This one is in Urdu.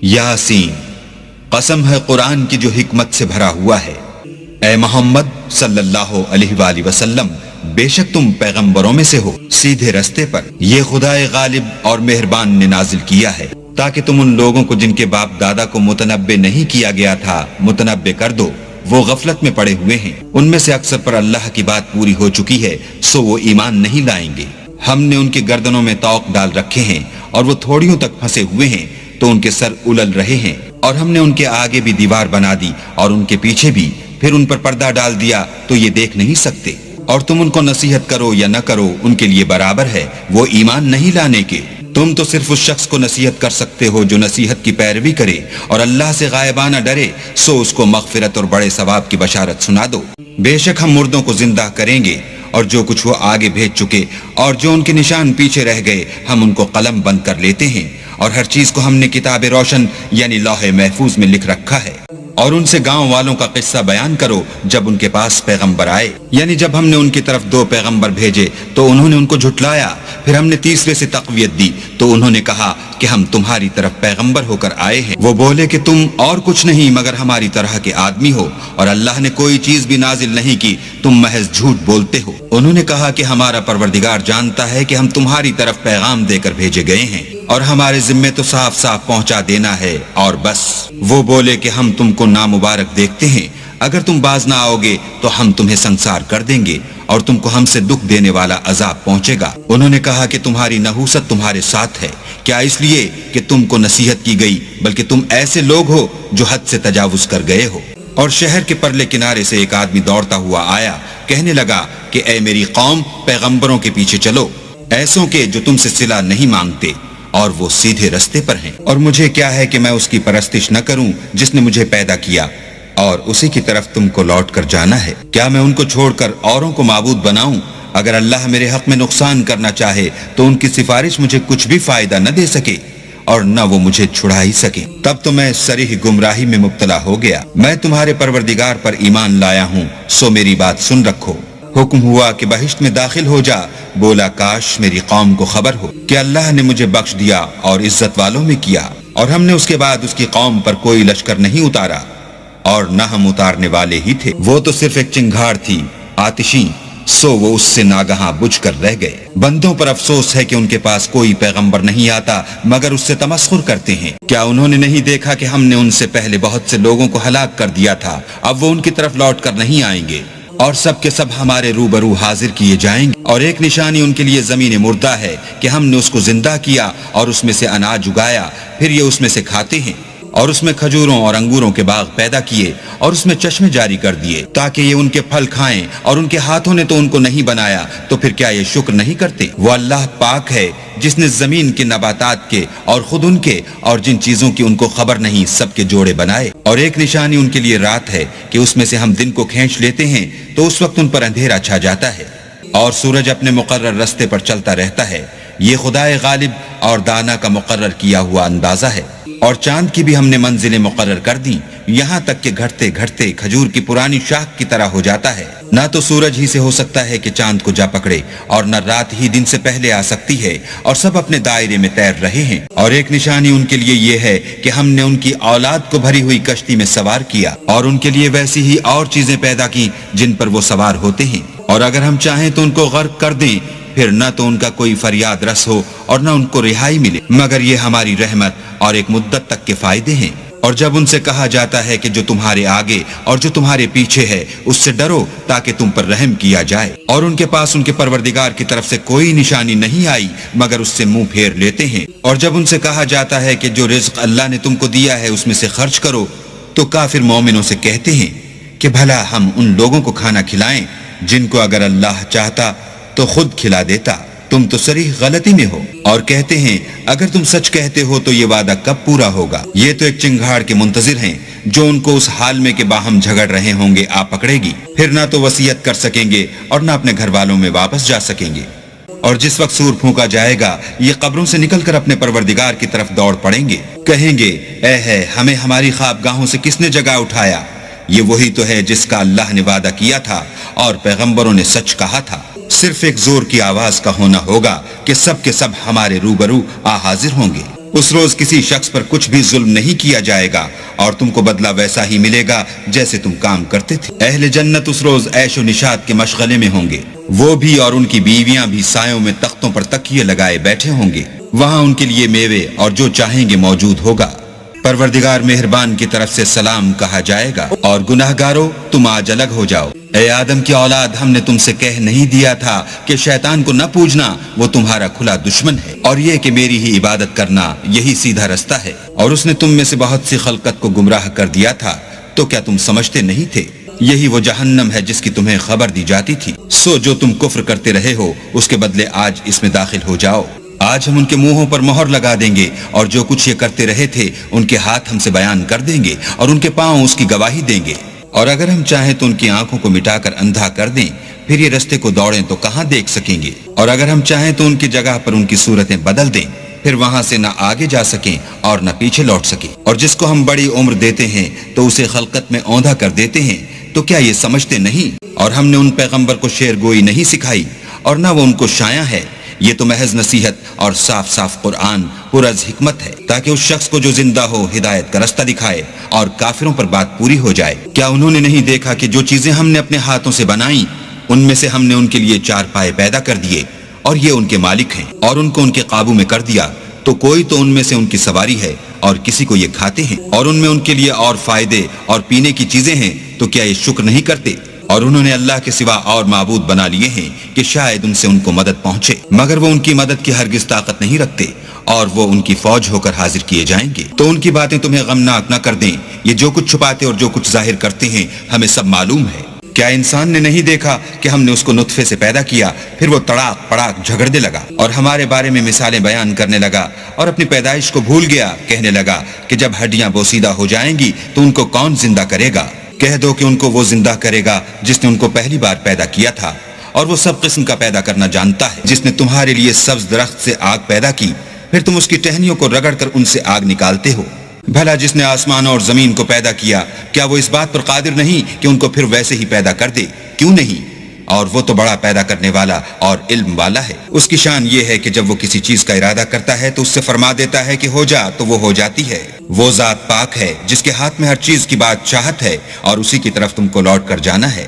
یاسین، قسم ہے قرآن کی جو حکمت سے بھرا ہوا ہے۔ اے محمد صلی اللہ علیہ وآلہ وسلم، بے شک تم پیغمبروں میں سے ہو، سیدھے رستے پر۔ یہ خدائے غالب اور مہربان نے نازل کیا ہے تاکہ تم ان لوگوں کو جن کے باپ دادا کو متنبع نہیں کیا گیا تھا متنبع کر دو۔ وہ غفلت میں پڑے ہوئے ہیں، ان میں سے اکثر پر اللہ کی بات پوری ہو چکی ہے، سو وہ ایمان نہیں لائیں گے۔ ہم نے ان کی گردنوں میں طوق ڈال رکھے ہیں اور وہ تھوڑیوں تک پھنسے ہوئے ہیں تو ان کے سر الل رہے ہیں، اور ہم نے ان کے آگے بھی دیوار بنا دی اور ان کے پیچھے بھی، پھر ان پر پردہ ڈال دیا تو یہ دیکھ نہیں سکتے۔ اور تم ان کو نصیحت کرو یا نہ کرو ان کے لیے برابر ہے، وہ ایمان نہیں لانے کے۔ تم تو صرف اس شخص کو نصیحت کر سکتے ہو جو نصیحت کی پیروی کرے اور اللہ سے غائبانہ ڈرے، سو اس کو مغفرت اور بڑے ثواب کی بشارت سنا دو۔ بے شک ہم مردوں کو زندہ کریں گے، اور جو کچھ وہ آگے بھیج چکے اور جو ان کے نشان پیچھے رہ گئے ہم ان کو قلم بند کر لیتے ہیں، اور ہر چیز کو ہم نے کتاب روشن یعنی لوح محفوظ میں لکھ رکھا ہے۔ اور ان سے گاؤں والوں کا قصہ بیان کرو جب ان کے پاس پیغمبر آئے، یعنی جب ہم نے ان کی طرف 2 پیغمبر بھیجے تو انہوں نے ان کو جھٹلایا، پھر ہم نے تیسرے سے تقویت دی تو انہوں نے کہا کہ ہم تمہاری طرف پیغمبر ہو کر آئے ہیں۔ وہ بولے کہ تم اور کچھ نہیں مگر ہماری طرح کے آدمی ہو، اور اللہ نے کوئی چیز بھی نازل نہیں کی، تم محض جھوٹ بولتے ہو۔ انہوں نے کہا کہ ہمارا پروردگار جانتا ہے کہ ہم تمہاری طرف پیغام دے کر بھیجے گئے ہیں، اور ہمارے ذمے تو صاف صاف پہنچا دینا ہے اور بس۔ وہ بولے کہ ہم تم کو نامبارک دیکھتے ہیں، اگر تم باز نہ آؤ گے تو ہم تمہیں سنسار کر دیں گے اور تم کو ہم سے دکھ دینے والا عذاب پہنچے گا۔ انہوں نے کہا کہ تمہاری نحوست تمہارے ساتھ ہے، کیا اس لیے کہ تم کو نصیحت کی گئی، بلکہ تم ایسے لوگ ہو جو حد سے تجاوز کر گئے ہو۔ اور شہر کے پرلے کنارے سے ایک آدمی دوڑتا ہوا آیا، کہنے لگا کہ اے میری قوم، پیغمبروں کے پیچھے چلو، ایسوں کے جو تم سے صلہ نہیں مانگتے اور وہ سیدھے رستے پر ہیں۔ اور مجھے کیا ہے کہ میں اس کی پرستش نہ کروں جس نے مجھے پیدا کیا، اور اسی کی طرف تم کو لوٹ کر جانا ہے۔ کیا میں ان کو چھوڑ کر اوروں کو معبود بناؤں؟ اگر اللہ میرے حق میں نقصان کرنا چاہے تو ان کی سفارش مجھے کچھ بھی فائدہ نہ دے سکے اور نہ وہ مجھے چھڑا ہی سکے۔ تب تو میں صریح گمراہی میں مبتلا ہو گیا۔ میں تمہارے پروردگار پر ایمان لایا ہوں، سو میری بات سن رکھو۔ حکم ہوا کہ بہشت میں داخل ہو جا، بولا کاش میری قوم کو خبر ہو کہ اللہ نے مجھے بخش دیا اور عزت والوں میں کیا، اور ہم نے اس کے بعد اس کی قوم پر کوئی لشکر نہیں اتارا، اور نہ ہم اتارنے والے ہی تھے۔ وہ تو صرف ایک چنگھاڑ تھی آتشی، سو وہ اس سے ناگہاں بجھ کر رہ گئے۔ بندوں پر افسوس ہے کہ ان کے پاس کوئی پیغمبر نہیں آتا مگر اس سے تمسخر کرتے ہیں۔ کیا انہوں نے نہیں دیکھا کہ ہم نے ان سے پہلے بہت سے لوگوں کو ہلاک کر دیا تھا، اب وہ ان کی طرف لوٹ کر نہیں آئیں گے، اور سب کے سب ہمارے روبرو حاضر کیے جائیں گے۔ اور ایک نشانی ان کے لیے زمین مردہ ہے کہ ہم نے اس کو زندہ کیا اور اس میں سے اناج اگایا، پھر یہ اس میں سے کھاتے ہیں، اور اس میں کھجوروں اور انگوروں کے باغ پیدا کیے اور اس میں چشمے جاری کر دیے تاکہ یہ ان کے پھل کھائیں، اور ان کے ہاتھوں نے تو ان کو نہیں بنایا، تو پھر کیا یہ شکر نہیں کرتے؟ وہ اللہ پاک ہے جس نے زمین کے نباتات کے اور خود ان کے اور جن چیزوں کی ان کو خبر نہیں سب کے جوڑے بنائے۔ اور ایک نشانی ان کے لیے رات ہے کہ اس میں سے ہم دن کو کھینچ لیتے ہیں تو اس وقت ان پر اندھیرا چھا جاتا ہے، اور سورج اپنے مقرر رستے پر چلتا رہتا ہے۔ یہ خدائے غالب اور دانا کا مقرر کیا ہوا اندازہ ہے۔ اور چاند کی بھی ہم نے منزلیں مقرر کر دیں، یہاں تک کہ گھٹتے گھٹتے کھجور کی پرانی شاخ کی طرح ہو جاتا ہے۔ نہ تو سورج ہی سے ہو سکتا ہے کہ چاند کو جا پکڑے، اور نہ رات ہی دن سے پہلے آ سکتی ہے، اور سب اپنے دائرے میں تیر رہے ہیں۔ اور ایک نشانی ان کے لیے یہ ہے کہ ہم نے ان کی اولاد کو بھری ہوئی کشتی میں سوار کیا، اور ان کے لیے ویسی ہی اور چیزیں پیدا کی جن پر وہ سوار ہوتے ہیں، اور اگر ہم چاہیں تو ان کو غرق کر دیں، پھر نہ تو ان کا کوئی فریاد رس ہو اور نہ ان کو رہائی ملے، مگر یہ ہماری رحمت اور ایک مدت تک کے فائدے ہیں۔ اور جب ان سے کہا جاتا ہے کہ جو تمہارے آگے اور جو تمہارے پیچھے ہے اس سے ڈرو تاکہ تم پر رحم کیا جائے، اور ان کے پاس ان کے پروردگار کی طرف سے کوئی نشانی نہیں آئی مگر اس سے منہ پھیر لیتے ہیں۔ اور جب ان سے کہا جاتا ہے کہ جو رزق اللہ نے تم کو دیا ہے اس میں سے خرچ کرو، تو کافر مومنوں سے کہتے ہیں کہ بھلا ہم ان لوگوں کو کھانا کھلائیں جن کو اگر اللہ چاہتا تو خود کھلا دیتا، تم تو صریح غلطی میں ہو۔ اور کہتے ہیں اگر تم سچ کہتے ہو تو یہ وعدہ کب پورا ہوگا؟ یہ تو ایک چنگھاڑ کے منتظر ہیں جو ان کو اس حال میں کہ باہم جھگڑ رہے ہوں گے آ پکڑے گی، پھر نہ تو وصیت کر سکیں گے اور نہ اپنے گھر والوں میں واپس جا سکیں گے۔ اور جس وقت سور پھونکا جائے گا یہ قبروں سے نکل کر اپنے پروردگار کی طرف دوڑ پڑیں گے، کہیں گے اے ہے ہمیں ہماری خوابگاہوں سے کس نے جگہ اٹھایا؟ یہ وہی تو ہے جس کا اللہ نے وعدہ کیا تھا اور پیغمبروں نے سچ کہا تھا۔ صرف ایک زور کی آواز کا ہونا ہوگا کہ سب کے سب ہمارے روبرو حاضر ہوں گے۔ اس روز کسی شخص پر کچھ بھی ظلم نہیں کیا جائے گا اور تم کو بدلہ ویسا ہی ملے گا جیسے تم کام کرتے تھے۔ اہل جنت اس روز عیش و نشاط کے مشغلے میں ہوں گے، وہ بھی اور ان کی بیویاں بھی سایوں میں تختوں پر تکیے لگائے بیٹھے ہوں گے، وہاں ان کے لیے میوے اور جو چاہیں گے موجود ہوگا۔ پروردگار مہربان کی طرف سے سلام کہا جائے گا، اور گناہگارو تم آج الگ ہو جاؤ۔ اے آدم کی اولاد، ہم نے تم سے کہہ نہیں دیا تھا کہ شیطان کو نہ پوجنا، وہ تمہارا کھلا دشمن ہے، اور یہ کہ میری ہی عبادت کرنا یہی سیدھا رستہ ہے۔ اور اس نے تم میں سے بہت سی خلقت کو گمراہ کر دیا تھا، تو کیا تم سمجھتے نہیں تھے؟ یہی وہ جہنم ہے جس کی تمہیں خبر دی جاتی تھی۔ سو جو تم کفر کرتے رہے ہو اس کے بدلے آج اس میں داخل ہو جاؤ۔ آج ہم ان کے منہوں پر مہر لگا دیں گے، اور جو کچھ یہ کرتے رہے تھے ان کے ہاتھ ہم سے بیان کر دیں گے، اور ان کے پاؤں اس کی گواہی دیں گے۔ اور اگر ہم چاہیں تو ان کی آنکھوں کو مٹا کر اندھا کر دیں، پھر یہ رستے کو دوڑیں تو کہاں دیکھ سکیں گے؟ اور اگر ہم چاہیں تو ان کی جگہ پر ان کی صورتیں بدل دیں، پھر وہاں سے نہ آگے جا سکیں اور نہ پیچھے لوٹ سکیں۔ اور جس کو ہم بڑی عمر دیتے ہیں تو اسے خلقت میں اوندھا کر دیتے ہیں، تو کیا یہ سمجھتے نہیں؟ اور ہم نے ان پیغمبر کو شعر گوئی نہیں سکھائی، اور نہ وہ ان کو شایع ہے۔ یہ تو محض نصیحت اور صاف صاف قرآن پرز حکمت ہے، تاکہ اس شخص کو جو زندہ ہو ہدایت کا رستہ دکھائے اور کافروں پر بات پوری ہو جائے۔ کیا انہوں نے نہیں دیکھا کہ جو چیزیں ہم نے اپنے ہاتھوں سے بنائیں ان میں سے ہم نے ان کے لیے چار پائے پیدا کر دیے، اور یہ ان کے مالک ہیں، اور ان کو ان کے قابو میں کر دیا، تو کوئی تو ان میں سے ان کی سواری ہے اور کسی کو یہ کھاتے ہیں، اور ان میں ان کے لیے اور فائدے اور پینے کی چیزیں ہیں، تو کیا یہ شکر نہیں کرتے؟ اور انہوں نے اللہ کے سوا اور معبود بنا لیے ہیں کہ شاید ان سے ان کو مدد پہنچے، مگر وہ ان کی مدد کی ہرگز طاقت نہیں رکھتے، اور وہ ان کی فوج ہو کر حاضر کیے جائیں گے۔ تو ان کی باتیں تمہیں غمناک نہ کر دیں، یہ جو کچھ چھپاتے اور جو کچھ ظاہر کرتے ہیں ہمیں سب معلوم ہے۔ کیا انسان نے نہیں دیکھا کہ ہم نے اس کو نطفے سے پیدا کیا، پھر وہ تڑاک پڑاک جھگڑنے لگا اور ہمارے بارے میں مثالیں بیان کرنے لگا، اور اپنی پیدائش کو بھول گیا، کہنے لگا کہ جب ہڈیاں بوسیدہ ہو جائیں گی تو ان کو کون زندہ کرے گا؟ کہہ دو کہ ان کو وہ زندہ کرے گا جس نے ان کو پہلی بار پیدا کیا تھا، اور وہ سب قسم کا پیدا کرنا جانتا ہے، جس نے تمہارے لیے سبز درخت سے آگ پیدا کی، پھر تم اس کی ٹہنیوں کو رگڑ کر ان سے آگ نکالتے ہو۔ بھلا جس نے آسمان اور زمین کو پیدا کیا، کیا وہ اس بات پر قادر نہیں کہ ان کو پھر ویسے ہی پیدا کر دے؟ کیوں نہیں؟ اور وہ تو بڑا پیدا کرنے والا اور علم والا ہے۔ اس کی شان یہ ہے کہ جب وہ کسی چیز کا ارادہ کرتا ہے تو اس سے فرما دیتا ہے کہ ہو جا، تو وہ ہو جاتی ہے۔ وہ ذات پاک ہے جس کے ہاتھ میں ہر چیز کی بات چاہت ہے، اور اسی کی طرف تم کو لوٹ کر جانا ہے۔